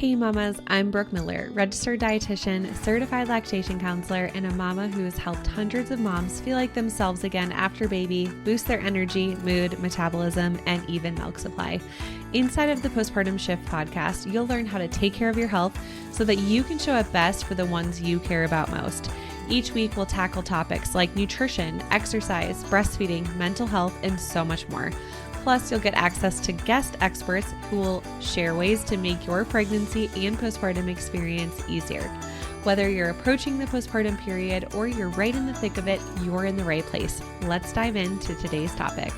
Hey mamas, I'm Brooke Miller, registered dietitian, certified lactation counselor, and a mama who has helped hundreds of moms feel like themselves again after baby, boost their energy, mood, metabolism, and even milk supply. Inside of the Postpartum Shift podcast, you'll learn how to take care of your health so that you can show up best for the ones you care about most. Each week, we'll tackle topics like nutrition, exercise, breastfeeding, mental health, and so much more. Plus, you'll get access to guest experts who will share ways to make your pregnancy and postpartum experience easier. Whether you're approaching the postpartum period or you're right in the thick of it, you're in the right place. Let's dive into today's topic.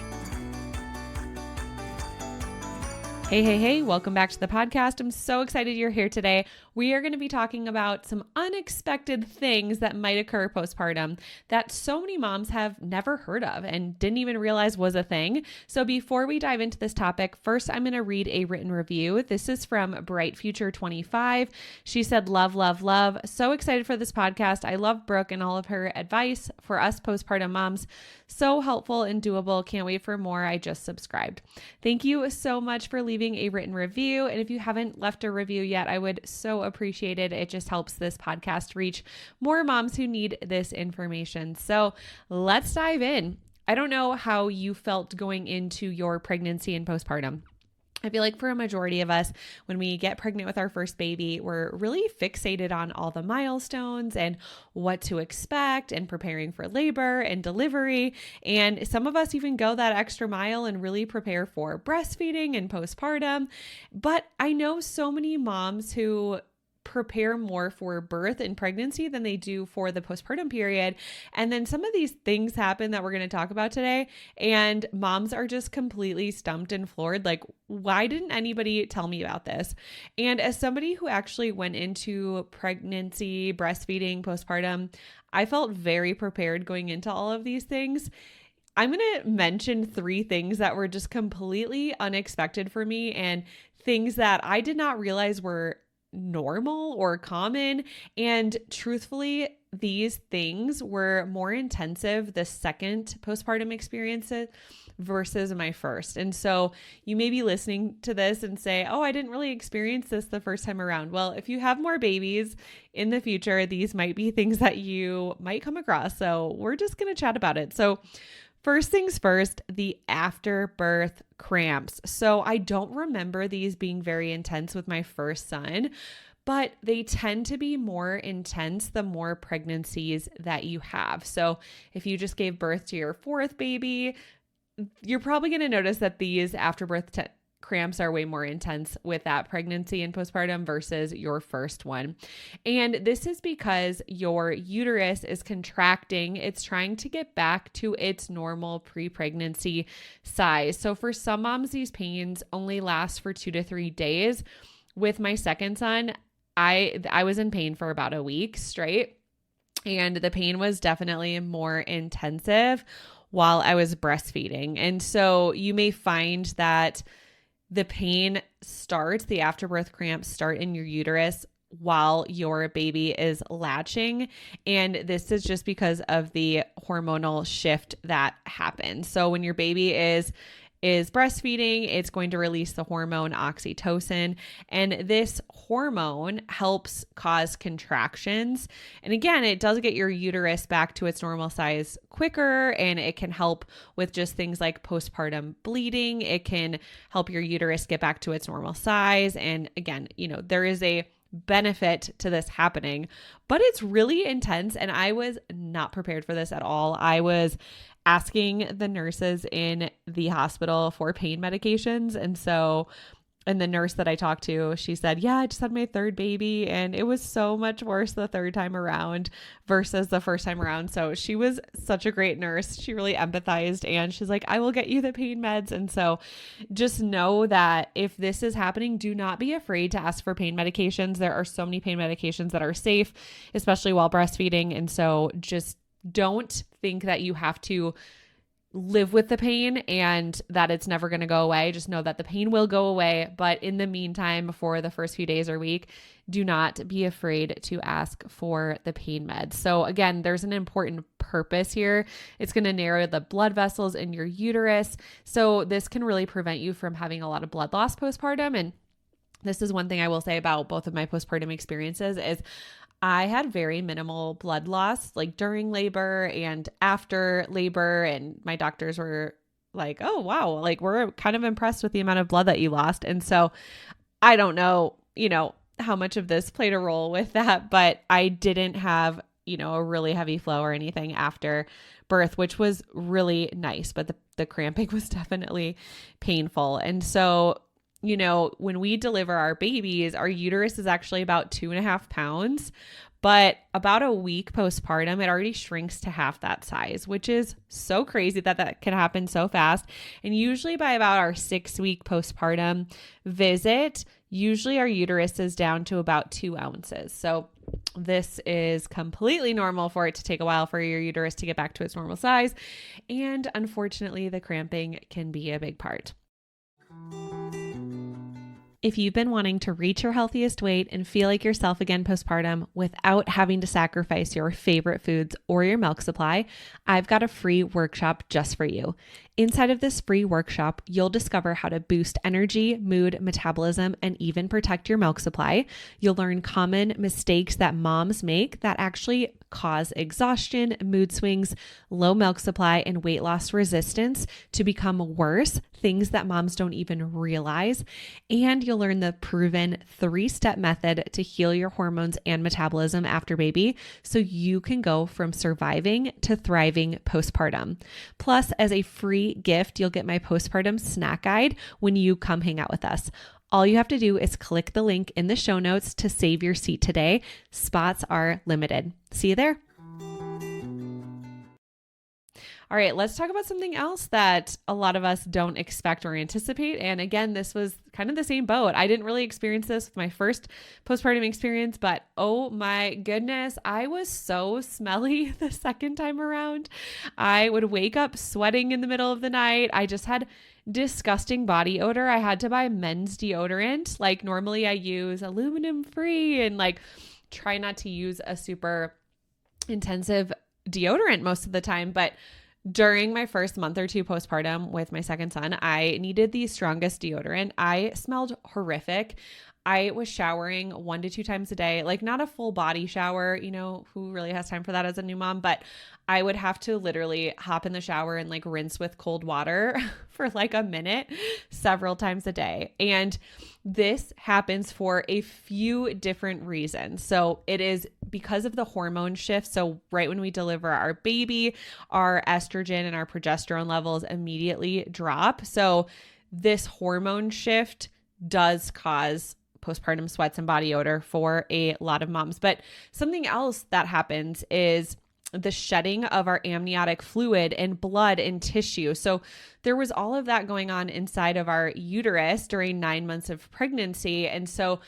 Hey, welcome back to the podcast. I'm so excited you're here today. We are going to be talking about some unexpected things that might occur postpartum that so many moms have never heard of and didn't even realize was a thing. So before we dive into this topic, first I'm going to read a written review. This is from Bright Future 25. She said, love. So excited for this podcast. I love Brooke and all of her advice for us postpartum moms. So helpful and doable. Can't wait for more. I just subscribed. Thank you so much for leaving a written review. And if you haven't left a review yet, I would so appreciate it. It just helps this podcast reach more moms who need this information. So let's dive in. I don't know how you felt going into your pregnancy and postpartum. I feel like for a majority of us, when we get pregnant with our first baby, we're really fixated on all the milestones and what to expect and preparing for labor and delivery. And some of us even go that extra mile and really prepare for breastfeeding and postpartum. But I know so many moms who prepare more for birth and pregnancy than they do for the postpartum period. And then some of these things happen that we're going to talk about today, and moms are just completely stumped and floored. Like, why didn't anybody tell me about this? And as somebody who actually went into pregnancy, breastfeeding, postpartum, I felt very prepared going into all of these things. I'm going to mention 3 things that were just completely unexpected for me and things that I did not realize were normal or common. And truthfully, these things were more intensive the second postpartum experience versus my first. And so you may be listening to this and say, oh, I didn't really experience this the first time around. Well, if you have more babies in the future, these might be things that you might come across. So we're just going to chat about it. So first things first, the afterbirth cramps. So I don't remember these being very intense with my first son, but they tend to be more intense the more pregnancies that you have. So if you just gave birth to your 4th baby, you're probably going to notice that these afterbirth cramps are way more intense with that pregnancy and postpartum versus your first one. And this is because your uterus is contracting. It's trying to get back to its normal pre-pregnancy size. So for some moms, these pains only last for 2 to 3 days. With my second son, I was in pain for about a week straight, and the pain was definitely more intensive while I was breastfeeding. And so you may find that the pain starts, the afterbirth cramps start in your uterus while your baby is latching. And this is just because of the hormonal shift that happens. So when your baby is breastfeeding, it's going to release the hormone oxytocin. And this hormone helps cause contractions. And again, it does get your uterus back to its normal size quicker, and it can help with just things like postpartum bleeding. It can help your uterus get back to its normal size. And again, there is a benefit to this happening, but it's really intense. And I was not prepared for this at all. I was asking the nurses in the hospital for pain medications. And the nurse that I talked to, she said, yeah, I just had my 3rd baby, and it was so much worse the 3rd time around versus the first time around. So she was such a great nurse. She really empathized, and she's like, I will get you the pain meds. And so just know that if this is happening, do not be afraid to ask for pain medications. There are so many pain medications that are safe, especially while breastfeeding. And so just don't think that you have to live with the pain and that it's never going to go away. Just know that the pain will go away. But in the meantime, for the first few days or week, do not be afraid to ask for the pain meds. So again, there's an important purpose here. It's going to narrow the blood vessels in your uterus. So this can really prevent you from having a lot of blood loss postpartum. And this is one thing I will say about both of my postpartum experiences is I had very minimal blood loss, like during labor and after labor. And my doctors were like, oh, wow, like we're kind of impressed with the amount of blood that you lost. And so I don't know, how much of this played a role with that, but I didn't have, a really heavy flow or anything after birth, which was really nice. But the cramping was definitely painful. And so, when we deliver our babies, our uterus is actually about 2.5 pounds, but about a week postpartum, it already shrinks to half that size, which is so crazy that can happen so fast. And usually by about our 6-week postpartum visit, usually our uterus is down to about 2 ounces. So this is completely normal for it to take a while for your uterus to get back to its normal size. And unfortunately, the cramping can be a big part. If you've been wanting to reach your healthiest weight and feel like yourself again postpartum without having to sacrifice your favorite foods or your milk supply, I've got a free workshop just for you. Inside of this free workshop, you'll discover how to boost energy, mood, metabolism, and even protect your milk supply. You'll learn common mistakes that moms make that actually cause exhaustion, mood swings, low milk supply, and weight loss resistance to become worse, things that moms don't even realize. And you'll learn the proven 3-step method to heal your hormones and metabolism after baby so you can go from surviving to thriving postpartum. Plus, as a free gift, you'll get my postpartum snack guide when you come hang out with us. All you have to do is click the link in the show notes to save your seat today. Spots are limited. See you there. All right, let's talk about something else that a lot of us don't expect or anticipate. And again, this was kind of the same boat. I didn't really experience this with my first postpartum experience, but oh my goodness, I was so smelly the second time around. I would wake up sweating in the middle of the night. I just had disgusting body odor. I had to buy men's deodorant. Like normally I use aluminum free and like try not to use a super intensive deodorant most of the time, but during my first month or two postpartum with my second son, I needed the strongest deodorant. I smelled horrific. I was showering 1 to 2 times a day, like not a full body shower, who really has time for that as a new mom, but I would have to literally hop in the shower and like rinse with cold water for like a minute several times a day. And this happens for a few different reasons. So it is because of the hormone shift. So right when we deliver our baby, our estrogen and our progesterone levels immediately drop. So this hormone shift does cause postpartum sweats and body odor for a lot of moms. But something else that happens is the shedding of our amniotic fluid and blood and tissue. So there was all of that going on inside of our uterus during 9 months of pregnancy. And so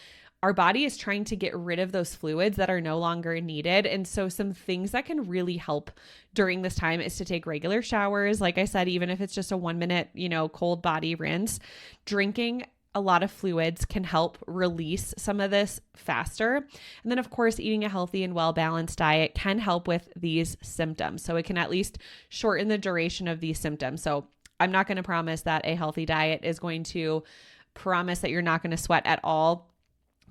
our body is trying to get rid of those fluids that are no longer needed. And so some things that can really help during this time is to take regular showers. Like I said, even if it's just a 1 minute, cold body rinse, drinking a lot of fluids can help release some of this faster. And then of course, eating a healthy and well-balanced diet can help with these symptoms. So it can at least shorten the duration of these symptoms. So I'm not going to promise that a healthy diet is going to promise that you're not going to sweat at all,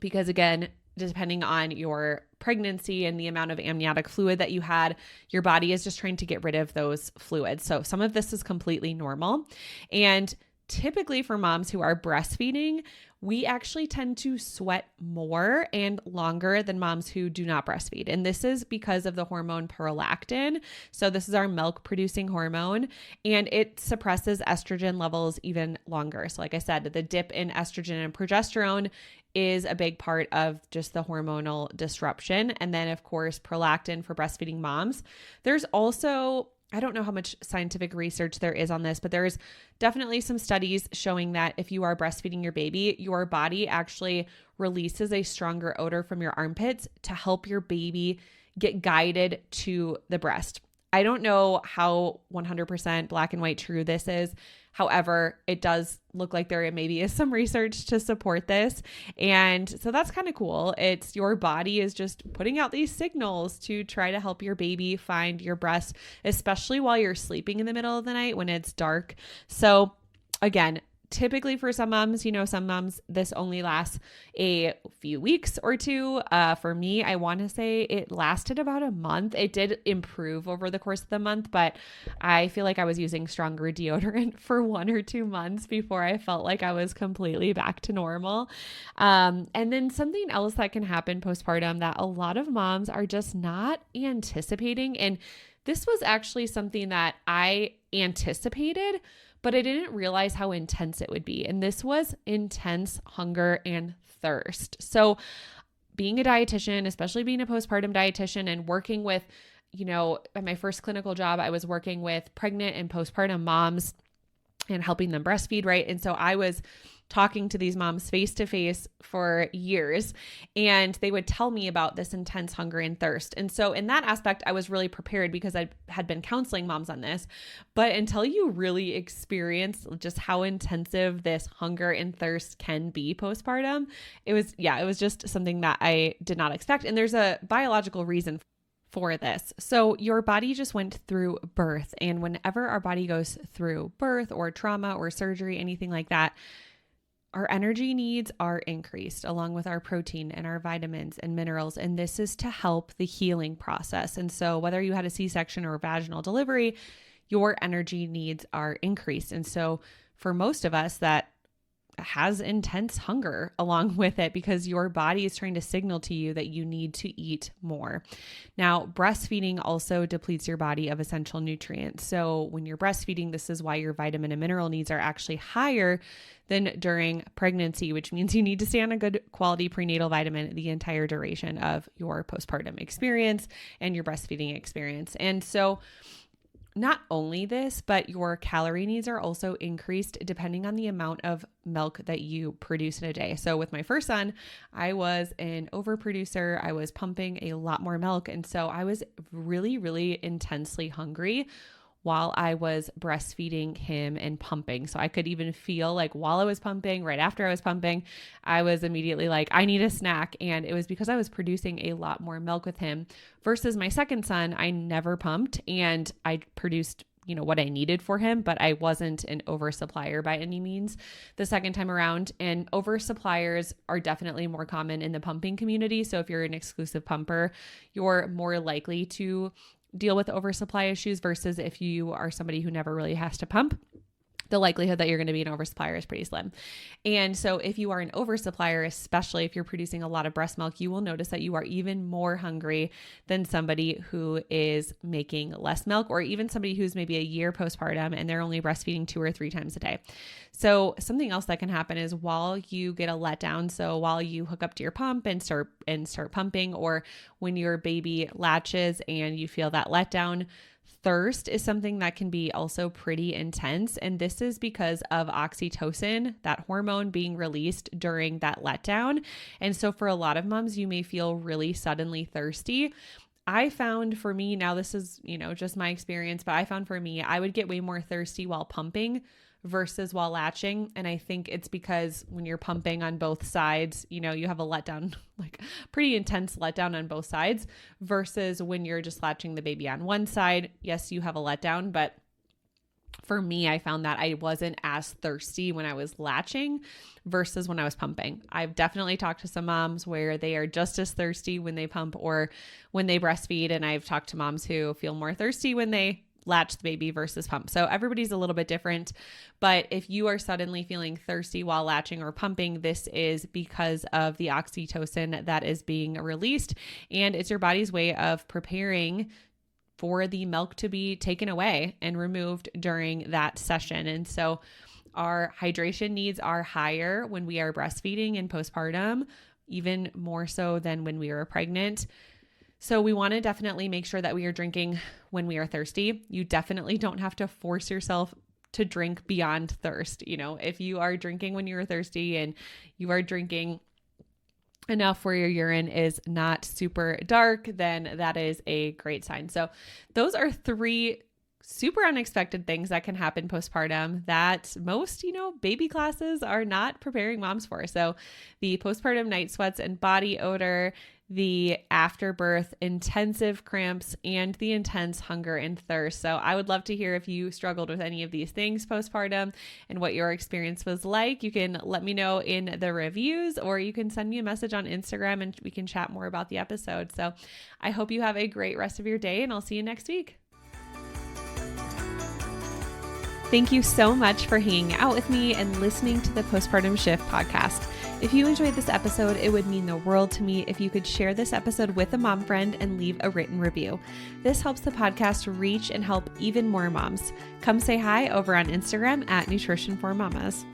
because again, depending on your pregnancy and the amount of amniotic fluid that you had, your body is just trying to get rid of those fluids. So some of this is completely normal. And typically for moms who are breastfeeding, we actually tend to sweat more and longer than moms who do not breastfeed. And this is because of the hormone prolactin. So this is our milk producing hormone, and it suppresses estrogen levels even longer. So like I said, the dip in estrogen and progesterone is a big part of just the hormonal disruption. And then of course, prolactin for breastfeeding moms. There's also, I don't know how much scientific research there is on this, but there's definitely some studies showing that if you are breastfeeding your baby, your body actually releases a stronger odor from your armpits to help your baby get guided to the breast. I don't know how 100% black and white true this is. However, it does look like there maybe is some research to support this. And so that's kind of cool. It's your body is just putting out these signals to try to help your baby find your breast, especially while you're sleeping in the middle of the night when it's dark. So again, typically for some moms, some moms, this only lasts a few weeks or two. For me, I want to say it lasted about a month. It did improve over the course of the month, but I feel like I was using stronger deodorant for 1 or 2 months before I felt like I was completely back to normal. And then something else that can happen postpartum that a lot of moms are just not anticipating. And this was actually something that I anticipated, but I didn't realize how intense it would be. And this was intense hunger and thirst. So being a dietitian, especially being a postpartum dietitian and working with, at my first clinical job, I was working with pregnant and postpartum moms and helping them breastfeed, right? And so I was talking to these moms face to face for years, and they would tell me about this intense hunger and thirst. And so in that aspect, I was really prepared because I had been counseling moms on this. But until you really experience just how intensive this hunger and thirst can be postpartum, it was just something that I did not expect. And there's a biological reason for this. So your body just went through birth. And whenever our body goes through birth or trauma or surgery, anything like that, our energy needs are increased along with our protein and our vitamins and minerals. And this is to help the healing process. And so whether you had a C-section or vaginal delivery, your energy needs are increased. And so for most of us, that has intense hunger along with it because your body is trying to signal to you that you need to eat more. Now, breastfeeding also depletes your body of essential nutrients. So when you're breastfeeding, this is why your vitamin and mineral needs are actually higher than during pregnancy, which means you need to stay on a good quality prenatal vitamin the entire duration of your postpartum experience and your breastfeeding experience. And so not only this, but your calorie needs are also increased depending on the amount of milk that you produce in a day. So with my first son, I was an overproducer. I was pumping a lot more milk. And so I was really, really intensely hungry while I was breastfeeding him and pumping. So I could even feel like while I was pumping, right after I was pumping, I was immediately like, I need a snack. And it was because I was producing a lot more milk with him versus my second son. I never pumped and I produced what I needed for him, but I wasn't an oversupplier by any means the second time around. And oversuppliers are definitely more common in the pumping community. So if you're an exclusive pumper, you're more likely to deal with oversupply issues versus if you are somebody who never really has to pump. The likelihood that you're going to be an oversupplier is pretty slim. And so if you are an oversupplier, especially if you're producing a lot of breast milk, you will notice that you are even more hungry than somebody who is making less milk, or even somebody who's maybe a year postpartum and they're only breastfeeding 2 or 3 times a day. So something else that can happen is while you get a letdown, so while you hook up to your pump and start pumping, or when your baby latches and you feel that letdown, thirst is something that can be also pretty intense. And this is because of oxytocin, that hormone being released during that letdown. And so for a lot of moms, you may feel really suddenly thirsty. I found for me, now this is, just my experience, but I found for me, I would get way more thirsty while pumping versus while latching. And I think it's because when you're pumping on both sides, you have a letdown, like pretty intense letdown on both sides versus when you're just latching the baby on one side. Yes, you have a letdown, but for me, I found that I wasn't as thirsty when I was latching versus when I was pumping. I've definitely talked to some moms where they are just as thirsty when they pump or when they breastfeed. And I've talked to moms who feel more thirsty when they latch the baby versus pump. So everybody's a little bit different, but if you are suddenly feeling thirsty while latching or pumping, this is because of the oxytocin that is being released, and it's your body's way of preparing for the milk to be taken away and removed during that session. And so our hydration needs are higher when we are breastfeeding and postpartum, even more so than when we are pregnant. So we want to definitely make sure that we are drinking when we are thirsty. You definitely don't have to force yourself to drink beyond thirst. If you are drinking when you're thirsty and you are drinking enough where your urine is not super dark, then that is a great sign. So those are 3 super unexpected things that can happen postpartum that most, baby classes are not preparing moms for. So the postpartum night sweats and body odor, the afterbirth intensive cramps, and the intense hunger and thirst. So I would love to hear if you struggled with any of these things postpartum and what your experience was like. You can let me know in the reviews, or you can send me a message on Instagram and we can chat more about the episode. So I hope you have a great rest of your day, and I'll see you next week. Thank you so much for hanging out with me and listening to the Postpartum Shift podcast. If you enjoyed this episode, it would mean the world to me if you could share this episode with a mom friend and leave a written review. This helps the podcast reach and help even more moms. Come say hi over on Instagram at Nutrition for Mamas.